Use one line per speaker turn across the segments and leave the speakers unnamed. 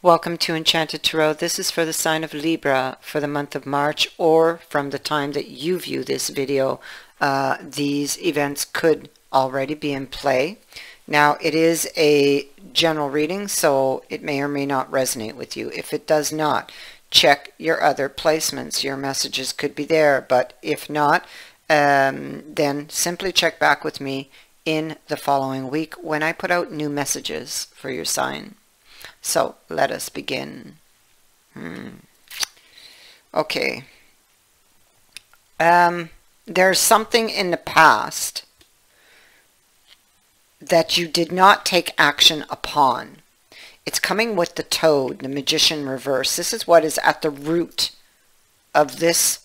Welcome to Enchanted Tarot. This is for the sign of Libra for the month of March, or from the time that you view this video. These events could already be in play. Now, it is a general reading, so it may or may not resonate with you. If it does not, check your other placements. Your messages could be there, but if not, then simply check back with me in the following week when I put out new messages for your sign. So let us begin. Okay. There's something in the past that you did not take action upon. It's coming with the Toad, the Magician reverse. This is what is at the root of this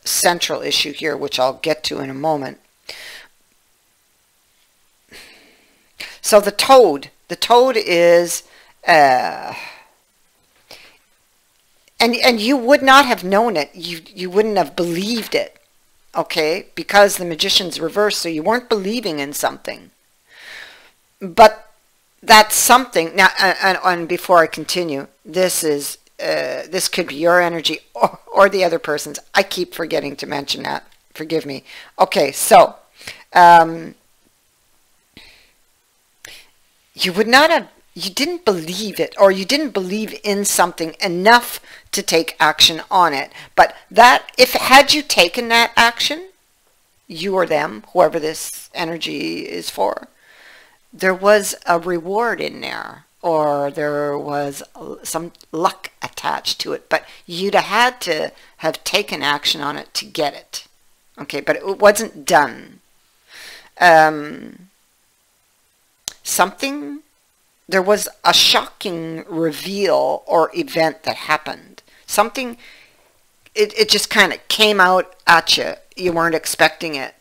central issue here, which I'll get to in a moment. So the Toad is and you would not have known it. You wouldn't have believed it, okay, because the Magician's reversed, so you weren't believing in something. But that's something. Now, and before I continue, this is this could be your energy or the other person's. I keep forgetting to mention that. Forgive me. Okay, so you would not have. You didn't believe it, or you didn't believe in something enough to take action on it. But that, had you taken that action, you or them, whoever this energy is for, there was a reward in there, or there was some luck attached to it. But you'd have had to have taken action on it to get it. Okay, but it wasn't done. There was a shocking reveal or event that happened. Something, it just kind of came out at you. You weren't expecting it.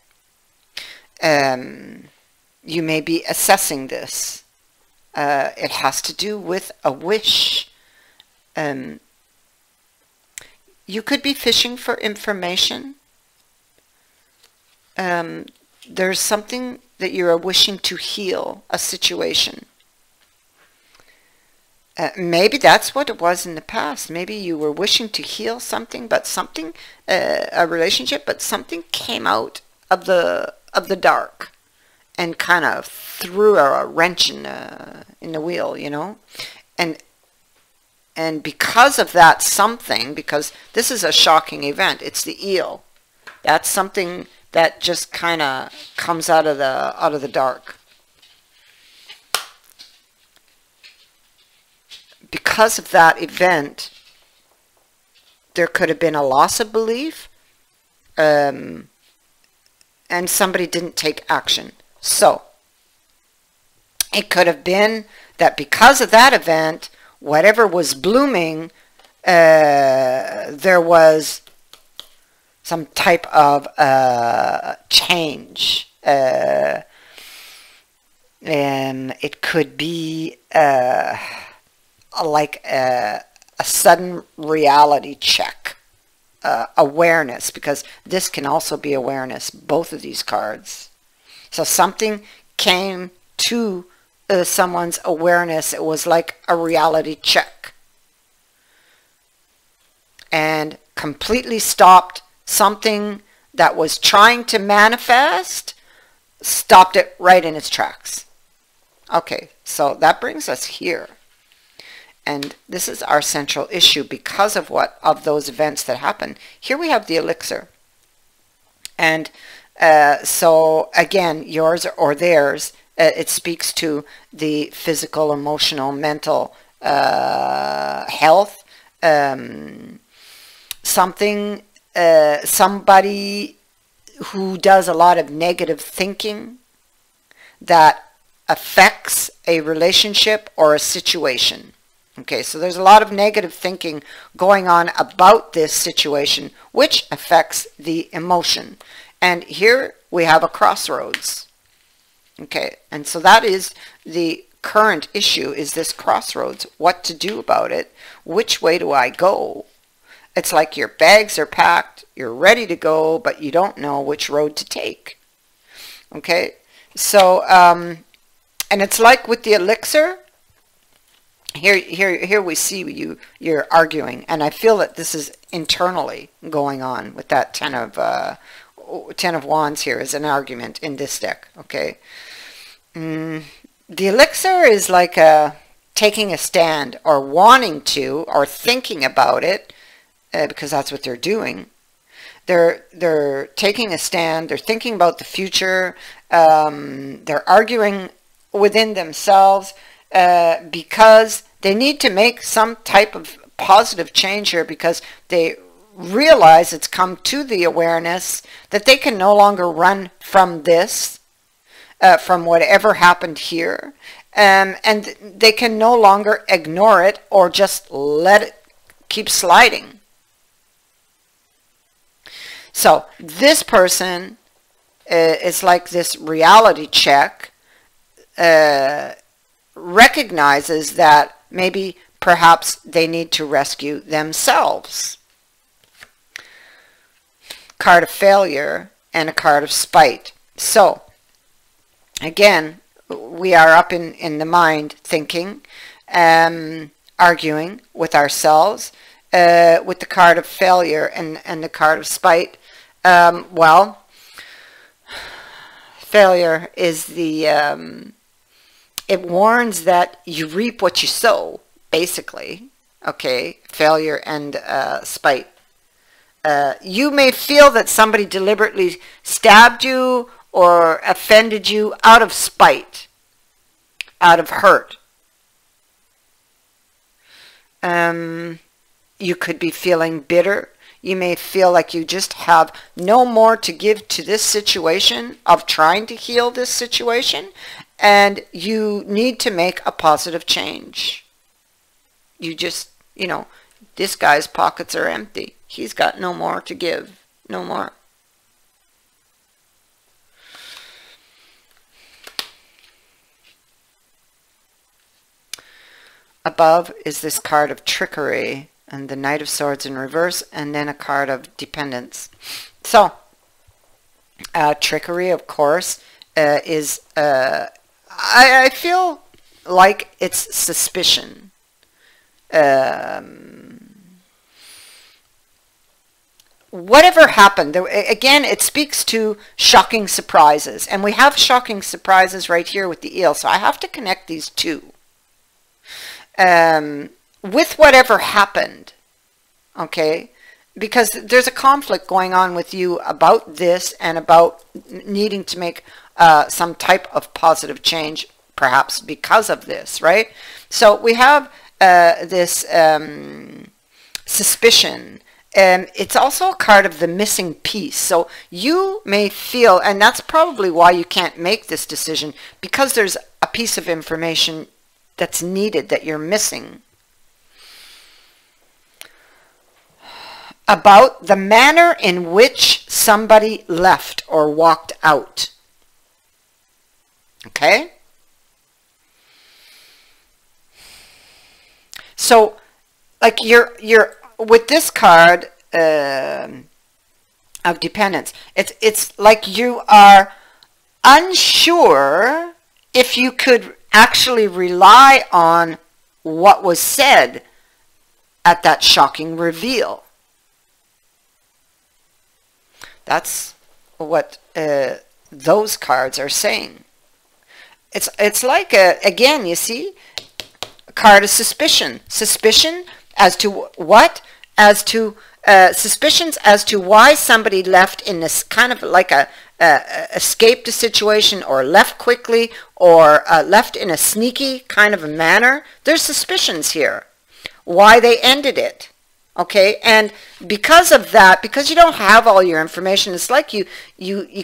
You may be assessing this. It has to do with a wish. You could be fishing for information. There's something that you're wishing to heal, a situation. Maybe that's what it was in the past. Maybe you were wishing to heal something, but something, a relationship, but something came out of the dark and kind of threw a wrench in the wheel, you know. And because of that something, because this is a shocking event, it's the eel. That's something that just kind of comes out of the dark. Because of that event, there could have been a loss of belief, and somebody didn't take action. So, it could have been that because of that event, whatever was blooming, there was some type of change. And it could be like a sudden reality check, awareness, because this can also be awareness, both of these cards. So something came to someone's awareness. It was like a reality check and completely stopped something that was trying to manifest, stopped it right in its tracks. Okay, so that brings us here. And this is our central issue because of those events that happened. Here we have the elixir. And so again, yours or theirs, it speaks to the physical, emotional, mental health. Somebody who does a lot of negative thinking that affects a relationship or a situation. Okay, so there's a lot of negative thinking going on about this situation, which affects the emotion. And here we have a crossroads. Okay, and so that is the current issue, is this crossroads. What to do about it? Which way do I go? It's like your bags are packed, you're ready to go, but you don't know which road to take. Okay, so, and it's like with the elixir, Here we see you're arguing, and I feel that this is internally going on with that Ten of Wands here is an argument in this deck. Okay, the elixir is like taking a stand, or wanting to, or thinking about it, because that's what they're doing. They're taking a stand. They're thinking about the future. They're arguing within themselves. Because they need to make some type of positive change here, because they realize it's come to the awareness that they can no longer run from this, from whatever happened here, and they can no longer ignore it or just let it keep sliding. So this person is like this reality check, recognizes that maybe perhaps they need to rescue themselves. Card of failure and a card of spite. So again, we are up in the mind, thinking, arguing with ourselves, with the card of failure and the card of spite. Well, failure is the it warns that you reap what you sow, basically. Okay, failure and spite. You may feel that somebody deliberately stabbed you or offended you out of spite, out of hurt. You could be feeling bitter. You may feel like you just have no more to give to this situation of trying to heal this situation, and you need to make a positive change. You just, you know, this guy's pockets are empty. He's got no more to give, no more. Above is this card of trickery and the Knight of Swords in reverse, and then a card of dependence. So, trickery, of course, is, I feel like it's suspicion. Whatever happened, again, it speaks to shocking surprises. And we have shocking surprises right here with the eel. So I have to connect these two. With whatever happened, okay, because there's a conflict going on with you about this and about needing to make some type of positive change, perhaps because of this, right? So we have this suspicion. It's also a card of the missing piece. So you may feel, and that's probably why you can't make this decision, because there's a piece of information that's needed that you're missing about the manner in which somebody left or walked out. Okay? So, like you're with this card of dependence, it's like you are unsure if you could actually rely on what was said at that shocking reveal. That's what those cards are saying. It's like, again, you see, a card of suspicion. Suspicion as to what? As to suspicions as to why somebody left in this kind of like escaped a situation, or left quickly, or left in a sneaky kind of a manner. There's suspicions here. Why they ended it. Okay, and because of that, because you don't have all your information, it's like you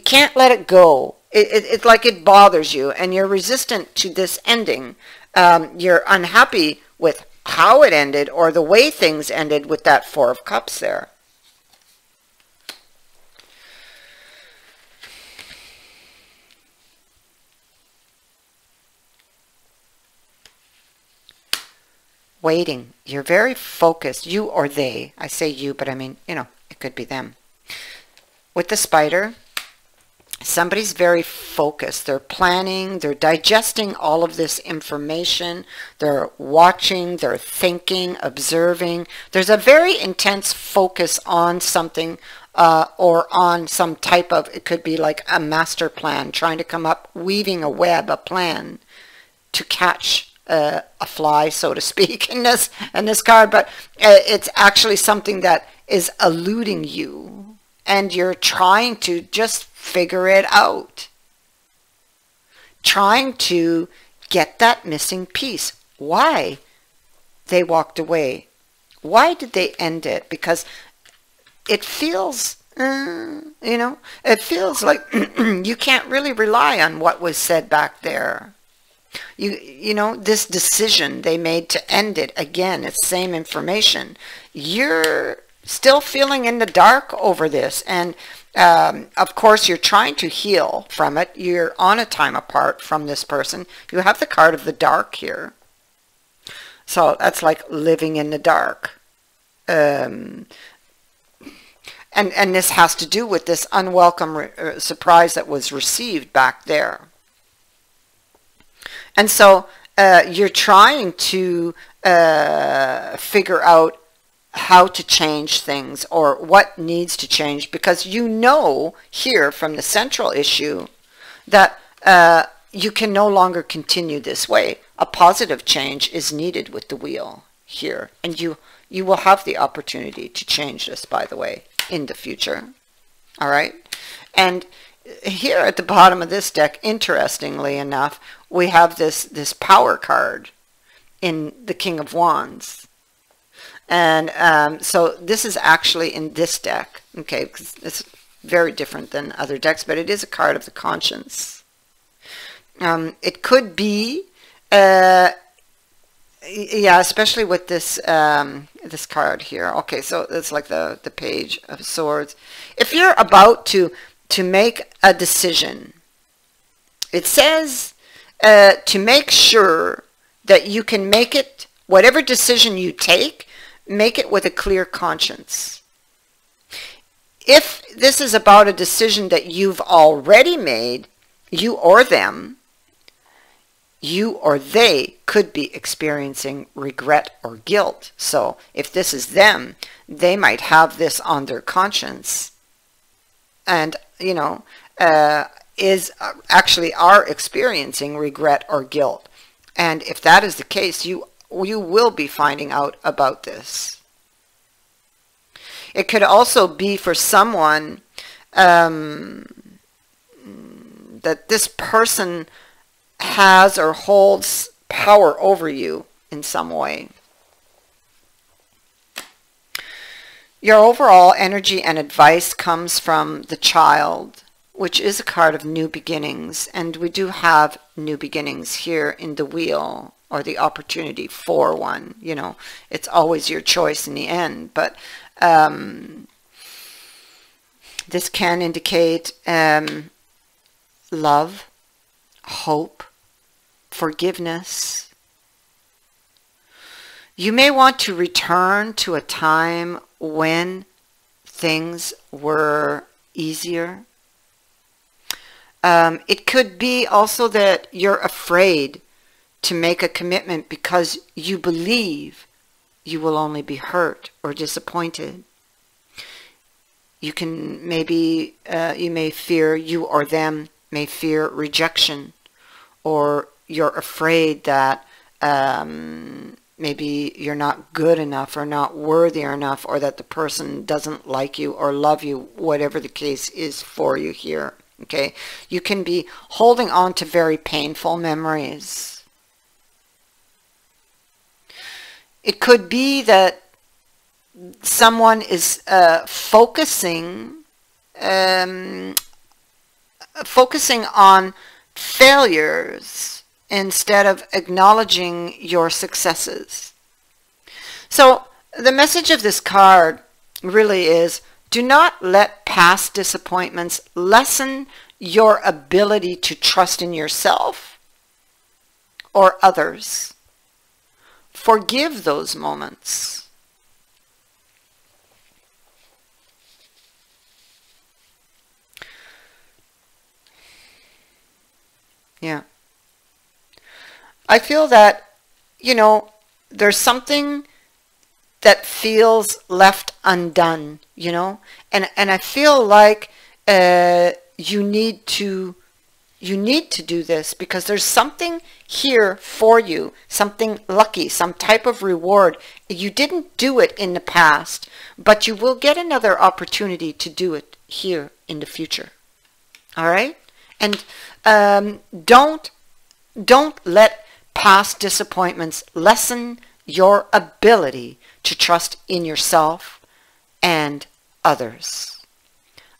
can't let it go. It's like it bothers you, and you're resistant to this ending. You're unhappy with how it ended, or the way things ended with that Four of Cups there. Waiting. You're very focused. You or they. I say you, but I mean, you know, it could be them. With the spider, Somebody's very focused. They're planning, they're digesting all of this information, they're watching, they're thinking, observing. There's a very intense focus on something or on some type of, it could be like a master plan, trying to come up, weaving a web, a plan to catch a fly, so to speak, in this card. But it's actually something that is eluding you, and you're trying to just figure it out, trying to get that missing piece. Why they walked away? Why did they end it? Because it feels, it feels like you can't really rely on what was said back there. You know, this decision they made to end it, again, it's same information. You're still feeling in the dark over this, and of course you're trying to heal from it. You're on a time apart from this person. You have the card of the dark here, so that's like living in the dark. And this has to do with this unwelcome surprise that was received back there. And so you're trying to figure out how to change things or what needs to change, because you know here from the central issue that you can no longer continue this way. A positive change is needed with the wheel here, and you will have the opportunity to change this, by the way, in the future. All right. And here at the bottom of this deck, interestingly enough, we have this power card in the King of Wands. And so this is actually in this deck, okay, because it's very different than other decks, but it is a card of the conscience. It could be, yeah, especially with this this card here. Okay, so it's like the Page of Swords. If you're about to make a decision, it says to make sure that you can make it, whatever decision you take, make it with a clear conscience. If this is about a decision that you've already made, you or them, you or they could be experiencing regret or guilt. So if this is them, they might have this on their conscience, and you know, actually are experiencing regret or guilt. And if that is the case, you will be finding out about this. It could also be for someone that this person has or holds power over you in some way. Your overall energy and advice comes from the Child, which is a card of new beginnings, and we do have new beginnings here in the wheel, or the opportunity for one. You know, it's always your choice in the end, but this can indicate love, hope, forgiveness. You may want to return to a time when things were easier. It could be also that you're afraid to make a commitment because you believe you will only be hurt or disappointed. You can maybe, you may fear, you or them may fear rejection, or you're afraid that maybe you're not good enough or not worthy enough, or that the person doesn't like you or love you, whatever the case is for you here. Okay, you can be holding on to very painful memories. It could be that someone is focusing on failures instead of acknowledging your successes. So the message of this card really is, do not let past disappointments lessen your ability to trust in yourself or others. Forgive those moments. Yeah. I feel that, you know, there's something that feels left undone, you know, and I feel like you need to do this because there's something here for you, something lucky, some type of reward. You didn't do it in the past, but you will get another opportunity to do it here in the future. All right? And don't let past disappointments lessen your ability to trust in yourself and others.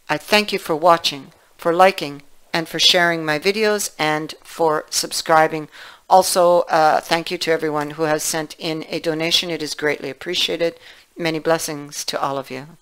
I thank you for watching, for liking, and for sharing my videos, and for subscribing. Also, thank you to everyone who has sent in a donation. It is greatly appreciated. Many blessings to all of you.